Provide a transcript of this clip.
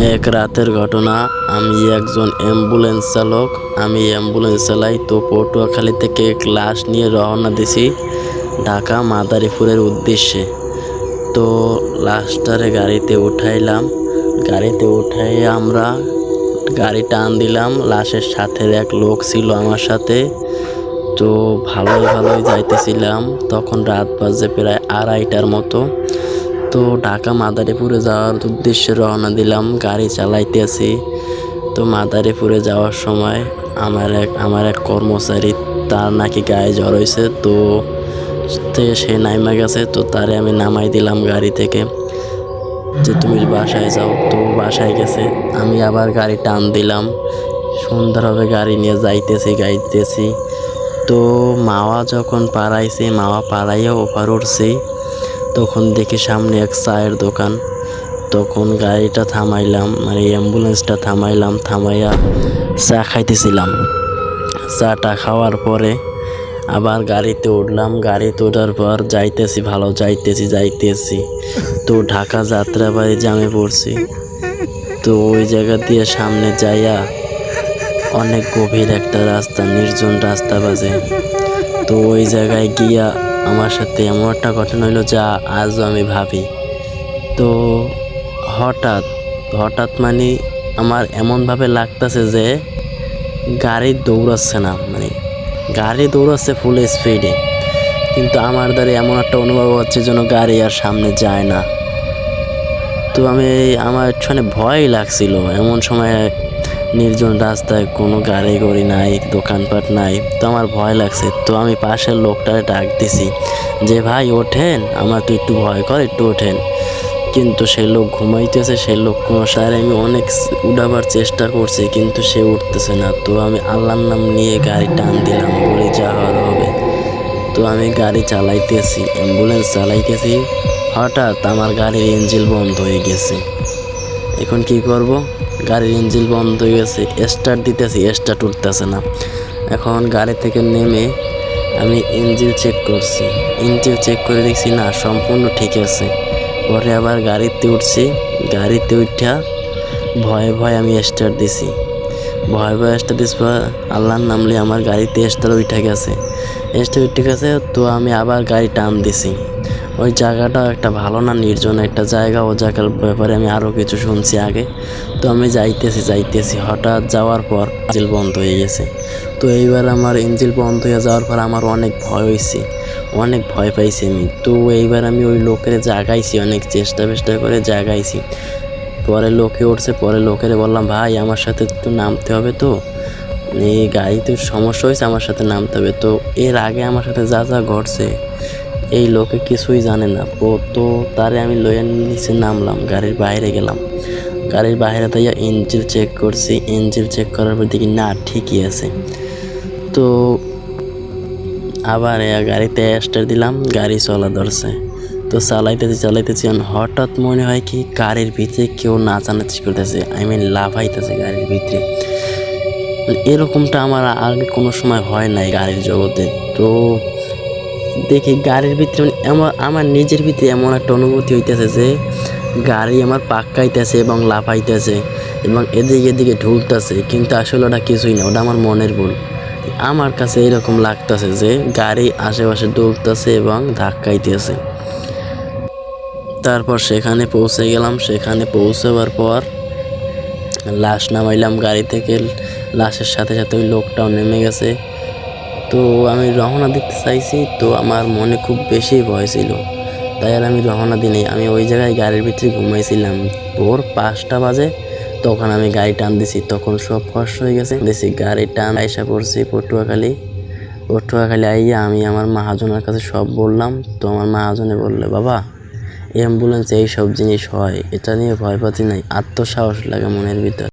এক রাতের ঘটনা। আমি একজন অ্যাম্বুলেন্স চালক। আমি অ্যাম্বুলেন্স চালাই। তো পটুয়াখালী থেকে লাশ নিয়ে রওনা দিছি ঢাকা মাদারীপুরের উদ্দেশ্যে। তো লাশটারে গাড়িতে উঠাইলাম। গাড়িতে উঠাই আমরা গাড়ি টান দিলাম। লাশের সাথে এক লোক ছিল আমার সাথে। তো ভালোই যাইতেছিলাম। তখন রাত বাজে প্রায় 2:30টার মতো। তো ঢাকা মাদারীপুরে যাওয়ার উদ্দেশ্যে রওনা দিলাম, গাড়ি চালাইতেছি। তো মাদারীপুরে যাওয়ার সময় আমার এক কর্মচারী, তার নাকি গায়ে জ্বর হয়েছে। তো সে নাইমা গেছে। তো তারে আমি নামাই দিলাম গাড়ি থেকে, যে তুমি বাসায় যাও। তো বাসায় গেছে। আমি আবার গাড়ি টান দিলাম, সুন্দরভাবে গাড়ি নিয়ে যাইতেছি। তো মাওয়া যখন পাড়াইছি, মাওয়া পাড়াইয়া ওপার উঠছি, তখন দেখি সামনে এক চায়ের দোকান। তখন গাড়িটা থামাইলাম, মানে অ্যাম্বুলেন্সটা থামাইয়া চা খাইতেছিলাম। চাটা খাওয়ার পরে আবার গাড়িতে উঠলাম। গাড়িতে ওঠার পর যাইতেছি। তো ঢাকা যাত্রাবাড়ি জামে পড়ছি। তো ওই জায়গা দিয়ে সামনে যাইয়া অনেক গভীর একটা রাস্তা, নির্জন রাস্তা বাজে। তো ওই জায়গায় গিয়া আমার সাথে এমন একটা ঘটনা হইলো যা আজও আমি ভাবি। তো হঠাৎ মানে আমার এমনভাবে লাগতেছে যে গাড়ি দৌড়াচ্ছে না, মানে গাড়ি দৌড়াচ্ছে ফুল স্পিডে, কিন্তু আমার দ্বারা এমন একটা অনুভব হচ্ছে যেন গাড়ি আর সামনে যায় না। তো আমার একটুখানি ভয় লাগছিল। এমন সময় নির্জন রাস্তায় কোনো গাড়ি নাই, দোকানপাট নাই। তো আমার ভয় লাগছে। তো আমি পাশের লোকটারে ডাক দিছি যে ভাই ওঠেন, আমার তো একটু ভয় করে, একটু ওঠেন। কিন্তু সে লোক ঘুমাইতেছে। সে লোক কোনো সারে আমি অনেক উঠাবার চেষ্টা করছি, কিন্তু সে উঠতেছে না। তো আমি আল্লাহর নাম নিয়ে গাড়ি টান দিলাম, বলে যা হওয়ার হবে। তো আমি গাড়ি চালাইতেছি, অ্যাম্বুলেন্স চালাইতেছি। হঠাৎ আমার গাড়ির ইঞ্জিন বন্ধ হয়ে গেছে। এখন কি করব? গাড়ির ইঞ্জিন বন্ধ হয়ে গেছে, স্টার্ট দিতেছি, স্টার্ট উঠতেছে না। এখন গাড়ি থেকে নেমে আমি ইঞ্জিন চেক করছি। ইঞ্জিন চেক করে দেখছি না, সম্পূর্ণ ঠিক আছে। পরে আবার গাড়িতে উঠছি। গাড়িতে উঠা ভয়ে আমি স্টার্ট দিছি। ভয়ে স্টার্ট দিস পর আল্লাহর নামলে আমার গাড়িতে স্টার্ট উঠে গেছে। তো আমি আবার গাড়ি টান দিছি। ওই জায়গাটা একটা ভালো না, নির্জন একটা জায়গা। ও জায়গার ব্যাপারে আমি আরও কিছু শুনছি আগে। তো আমি যাইতেছি হঠাৎ যাওয়ার পর ইঞ্জিন বন্ধ হয়ে গেছে। তো এইবার আমার ইঞ্জিন বন্ধ হয়ে যাওয়ার পর আমার অনেক ভয় হয়েছে, অনেক ভয় পাইছি আমি। তো এইবার আমি ওই লোকের জাগাইছি, অনেক চেষ্টা করে জাগাইছি। পরে লোকে উঠছে। পরে লোকের বললাম ভাই আমার সাথে একটু নামতে হবে। তো এই গাড়িতে সমস্যা হয়েছে, আমার সাথে নামতে হবে। তো এর আগে আমার সাথে যা ঘটছে এই লোকে কিছুই জানে না। তো তারে আমি লইয়া নিচে নামলাম, গাড়ির বাইরে গেলাম। গাড়ির বাইরে তাইয়া ইঞ্জিন চেক করছি। ইঞ্জিন চেক করার পর দেখি না, ঠিকই আছে। তো আবার গাড়িতে স্টার্ট দিলাম, গাড়ি চলা ধরছে। তো চালাইতেছি হঠাৎ মনে হয় কি গাড়ির ভিতরে কেউ নাচানাচি করতেছে, লাফাইতেছে গাড়ির ভিতরে। এরকমটা আমার আগে কোনো সময় হয় নাই গাড়ির জগতে। তো দেখি গাড়ির ভিতরে আমার নিজের ভিতরে এমন একটা অনুভূতি হইতেছে যে গাড়ি আমার পাক্কাইতেছে এবং লাফাইতেছে এবং এদিকে ঢুলতেছে, কিন্তু আসলে ওটা কিছুই না, ওটা আমার মনের ভুল। আমার কাছে এরকম লাগতেছে যে গাড়ি আশেপাশে দুলতেছে এবং ধাক্কাইতেছে। তারপর সেখানে পৌঁছে গেলাম। সেখানে পৌঁছাবার পর লাশ নামাইলাম গাড়ি থেকে। লাশের সাথে ওই লোকটাও নেমে গেছে। তো আমি রওনা দিতে চাইছি। তো আমার মনে খুব বেশি ভয় ছিল, তাই আর আমি রওনা দিই নাই। আমি ওই জায়গায় গাড়ির ভিতরে ঘুমাইছিলাম। ভোর 5টা বাজে তখন আমি গাড়ি টান দিছি। তখন সব ফর্স হয়ে গেছে। গাড়ি টান আইসা পড়ছি পটুয়াখালী আইয়া আমি আমার মহাজনের কাছে সব বললাম। তো আমার মহাজনে বললে বাবা, অ্যাম্বুলেন্স এই সব জিনিস হয়, এটা নিয়ে ভয় পাতি নাই, আত্মসাহস লাগে মনের ভিতর।